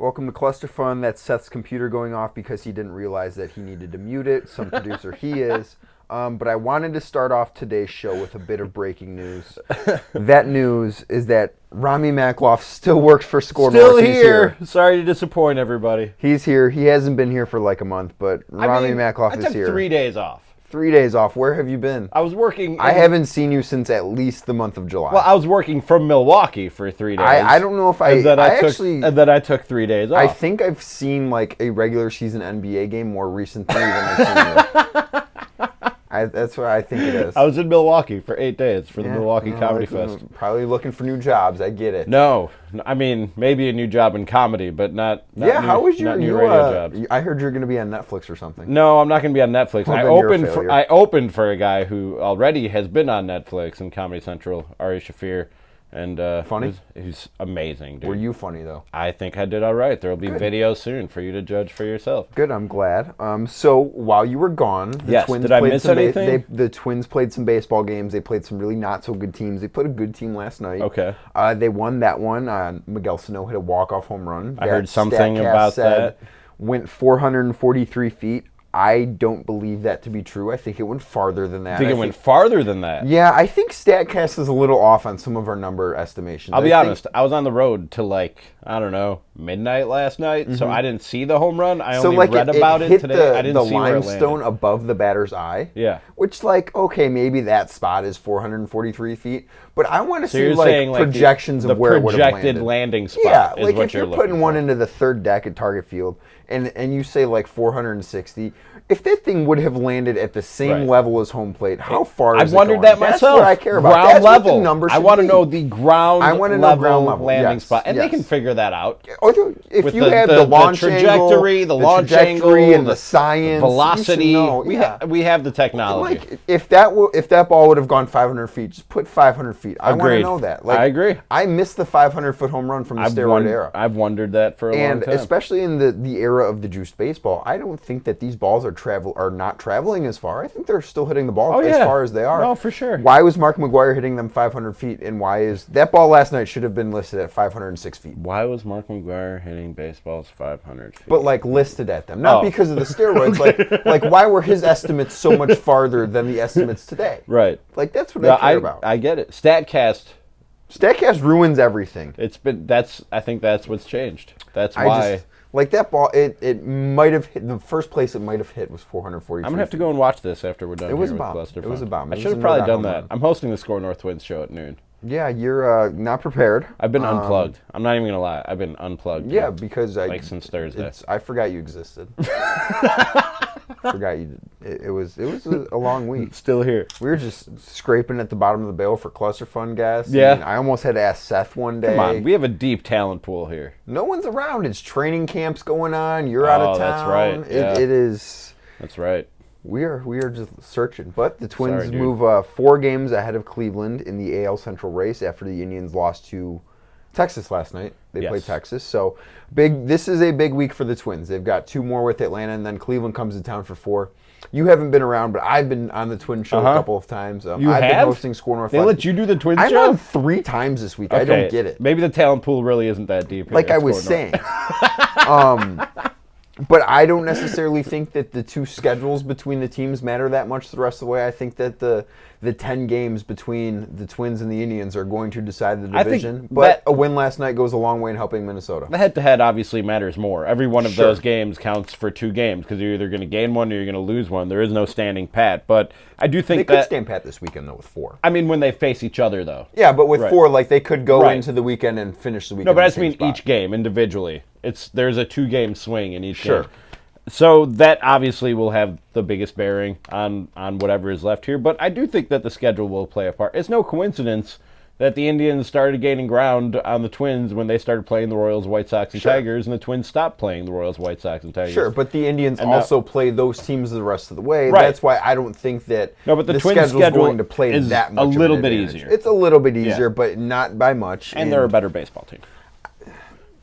Welcome to Cluster Fun. That's Seth's computer going off because he didn't realize that he needed to mute it. Some producer he is. But I wanted to start off today's show with a bit of breaking news. That news is that Ramie Makhlouf still works for Score Still North. here. Sorry to disappoint everybody. He's here. He hasn't been here for like a month, but Ramie Makhlouf is here. I took 3 days off. 3 days off. Where have you been? I was working. I haven't seen you since at least the month of July. Well, I was working from Milwaukee for 3 days. I don't know if and then I took 3 days off. I think I've seen like a regular season NBA game more recently than I've seen you. That's what I think it is. I was in Milwaukee for 8 days for the Milwaukee Comedy Fest. Probably looking for new jobs. I get it. No, I mean maybe a new job in comedy, but not how was your new radio jobs. I heard you're going to be on Netflix or something. No, I'm not going to be on Netflix. Well, I opened for a guy who already has been on Netflix and Comedy Central, Ari Shafir. And funny? He's amazing, dude. Were you funny, though? I think I did all right. There will be videos soon for you to judge for yourself. Good, I'm glad. So while you were gone, the Twins did I miss anything? The Twins played some baseball games. They played some really not-so-good teams. They played a good team last night. Okay. They won that one. Miguel Sano hit a walk-off home run. I heard something about that. Went 443 feet. I don't believe that to be true. I think it went farther than that. I think it went farther than that? Yeah, I think StatCast is a little off on some of our number estimations. I'll be honest. I was on the road till midnight last night, so I didn't see the home run. I only read about it today. I didn't see where it landed. The limestone above the batter's eye. Yeah. Which, okay, maybe that spot is 443 feet, but I want to see projections of where it would have landed. The projected landing spot. Yeah, is what if you're putting one into the third deck at Target Field, and you say 460. If that thing would have landed at the same level as home plate, how far is it going? I've wondered that myself. That's what I care about. Ground That's level. What the number should I want to be. know the ground level landing spot. And yes. they can figure that out. If you have the launch trajectory, angle, the launch angle, and the science, velocity, we have the technology. If that ball would have gone 500 feet, just put 500 feet. I want to know that. I agree. I missed the 500-foot home run from the steroid era. I've wondered that for a long time. And especially in the era of the juiced baseball, I don't think that these balls are not traveling as far. I think they're still hitting the ball as far as they are. No, for sure. Why was Mark McGwire hitting them 500 feet, and why is that ball last night should have been listed at 506 feet? Why was Mark McGwire hitting baseballs 500 feet? But listed at them, not because of the steroids. Why were his estimates so much farther than the estimates today? Right. That's what I care about. I get it. StatCast ruins everything. I think that's what's changed. That's why. That ball, it might have hit, the first place it might have hit was 443. I'm going to have to go and watch this after we're done with Cluster Fun. It was a bomb. I should have probably done that. I'm hosting the Score North Twins show at noon. Yeah, you're not prepared. I've been unplugged. I'm not even going to lie. I've been unplugged. Yeah, because since Thursday. I forgot you existed. Forgot you did. It was a long week. Still here. We were just scraping at the bottom of the barrel for Cluster Fun guests. Yeah. I almost had to ask Seth one day. Come on, we have a deep talent pool here. No one's around. It's training camps going on. You're out of town. That's right. Yeah. It is. That's right. We are just searching. But the Twins move 4 games ahead of Cleveland in the AL Central race after the Indians lost to Texas last night. They played Texas. So this is a big week for the Twins. They've got 2 more with Atlanta, and then Cleveland comes to town for 4. You haven't been around, but I've been on the Twin show a couple of times. I've been hosting Score North. They let you do the Twin show? I'm on 3 times this week. Okay. I don't get it. Maybe the talent pool really isn't that deep. Like I was saying. But I don't necessarily think that the 2 schedules between the teams matter that much the rest of the way. I think that the 10 games between the Twins and the Indians are going to decide the division. But a win last night goes a long way in helping Minnesota. The head-to-head obviously matters more. Every one of those games counts for 2 games because you're either going to gain one or you're going to lose one. There is no standing pat. But I do think they could stand pat this weekend, though, with 4. I mean, when they face each other, though. Yeah, but with 4, they could go into the weekend and finish the weekend. No, but I just mean each game individually. There's a 2-game swing in each game. Sure. So that obviously will have the biggest bearing on whatever is left here. But I do think that the schedule will play a part. It's no coincidence that the Indians started gaining ground on the Twins when they started playing the Royals, White Sox, and Tigers, and the Twins stopped playing the Royals, White Sox, and Tigers. Sure, but the Indians also play those teams the rest of the way. Right. That's why I don't think that the Twins schedule is going to play is that much a little of an bit advantage. easier. It's a little bit easier, but not by much. And they're a better baseball team.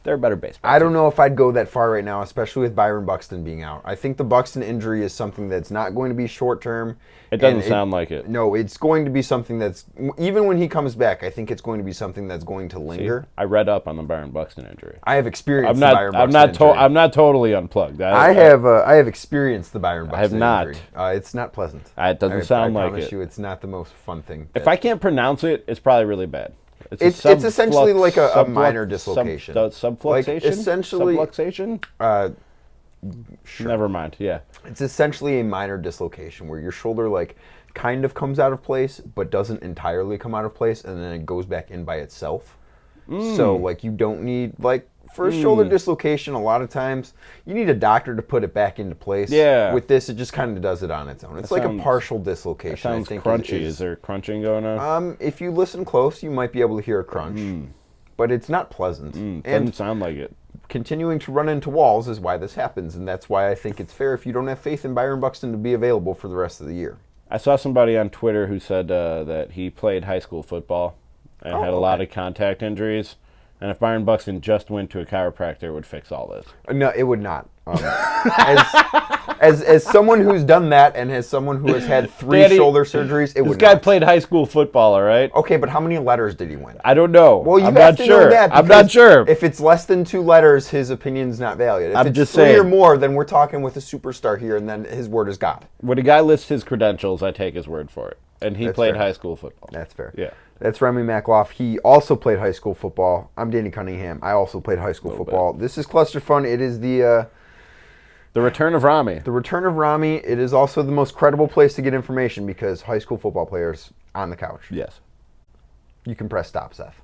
They're a better baseball I don't team. know if I'd go that far right now, especially with Byron Buxton being out. I think the Buxton injury is something that's not going to be short term. It doesn't sound like it. No, it's going to be something that's, even when he comes back, I think it's going to be something that's going to linger. See, I read up on the Byron Buxton injury. I have experienced the Byron Buxton injury. I'm not totally unplugged. I have experienced the Byron Buxton I have not. injury. It's not pleasant. It doesn't sound like it. I promise you, it's not the most fun thing. If I can't pronounce it, it's probably really bad. It's essentially like a minor dislocation. Subluxation? Like essentially, subluxation? Sure. Never mind, yeah. It's essentially a minor dislocation where your shoulder like kind of comes out of place but doesn't entirely come out of place, and then it goes back in by itself. So like you don't need, like, for a shoulder dislocation, a lot of times you need a doctor to put it back into place. Yeah. With this, it just kind of does it on its own. It's like a partial dislocation. That sounds crunchy. Is there crunching going on? If you listen close, you might be able to hear a crunch. But it's not pleasant. Doesn't sound like it. Continuing to run into walls is why this happens, and that's why I think it's fair if you don't have faith in Byron Buxton to be available for the rest of the year. I saw somebody on Twitter who said that he played high schoal football and had a lot of contact injuries. And if Byron Buxton just went to a chiropractor, it would fix all this. No, it would not. As someone who's done that, and as someone who has had 3 shoulder surgeries, it would not. This guy played high school football, all right? Okay, but how many letters did he win? I don't know. Well, I'm not sure. I'm not sure. If it's less than 2 letters, his opinion's not valid. If I'm it's just 3 saying. or more, then we're talking with a superstar here, and then his word is God. When a guy lists his credentials, I take his word for it. And he played high school football. That's fair. Yeah. That's Ramie Makhlouf. He also played high school football. I'm Danny Cunningham. I also played high school football. This is Cluster Fun. It is the return of Ramie. The return of Ramie. It is also the most credible place to get information because high school football players on the couch. Yes. You can press stop, Seth.